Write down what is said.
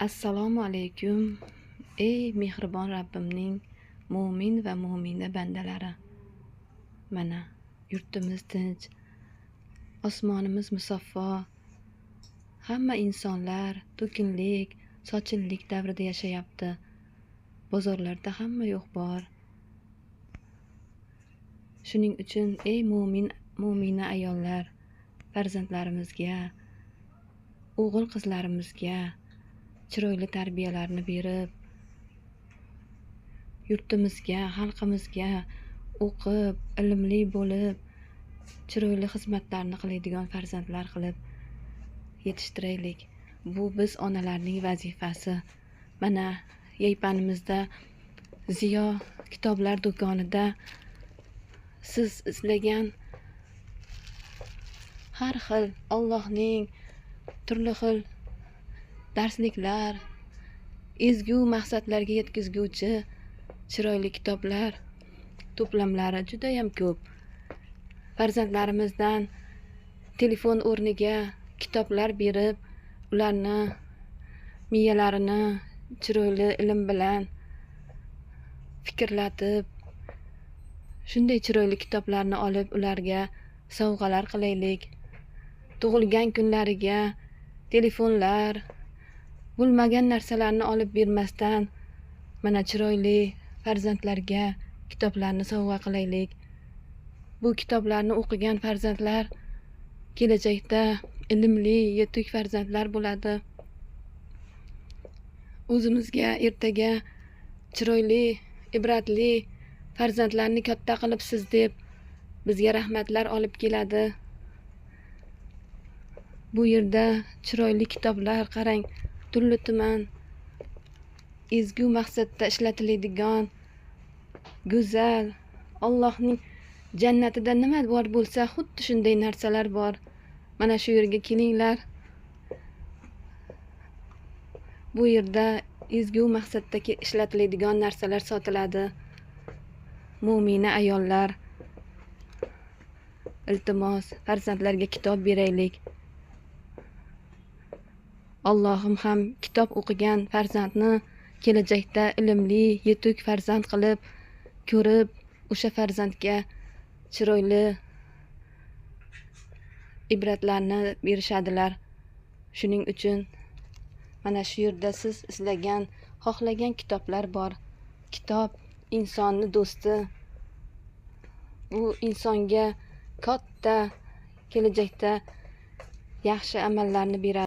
Assalomu alaykum. Ey mehribon Rabbimning mo'min va mo'mina bandalari. Mana yurtimiz tinch, osmonimiz musaffo. Hamma insonlar to'kinlik, sochinlik davrida yashayapti. Bozorlarda hamma yo'q bor. Shuning uchun ey mo'mina ayollar, farzandlarimizga, o'g'il qizlarimizga chiroyli tarbiyalarni berib, yurtimizga, xalqimizga o'qib, ilmli bo'lib, chiroyli xizmatlarni qiladigan farzandlar qilib yetishtiraylik. Bu biz onalarning vazifasi. Mana yaypanimizda Ziyo kitoblar do'konida siz izlagan har xil Allohning turli xil darsliklar, ezgu maqsadlarga yetkazguvchi chiroyli kitoblar to'plamlari juda ham ko'p. Farzandlarimizdan telefon o'rniga kitoblar berib, ularni miyalarini chiroyli ilm bilan fikrlatib, shunday chiroyli kitoblarni olib ularga sovg'alar qilaylik. Tug'ilgan kunlariga telefonlar, bo'lmagan narsalarni olib bermasdan, mana chiroyli farzandlarga kitoblarni sovg'a qilaylik. Bu kitoblarni o'qigan farzandlar kelajakda ilmli, yetuk farzandlar bo'ladi. O'zimizga ertaga chiroyli, ibratli farzandlarni katta qilibsiz deb bizga rahmatlar olib keladi. Bu yerda chiroyli kitoblar qarang, turli tuman ezgu maqsadda ishlatiladigan go'zal, Allohning jannatida nima bor bo'lsa, xuddi shunday narsalar bor. Mana shu yerga kelinglar. Bu yerda ezgu maqsadda ishlatiladigan narsalar sotiladi. Mo'mina ayollar, iltimos, farzandlarga kitob beraylik. Allohim ham kitob o'qigan farzandni kelajakda ilmli, yetuk farzand qilib ko'rib, o'sha farzandga chiroyli ibratlarni berishadilar. Shuning uchun mana shu yerda siz izlagan, xohlagan kitoblar bor. Kitob insonni do'sti. Bu insonga katta kelajakda yaxshi amallarni beradi.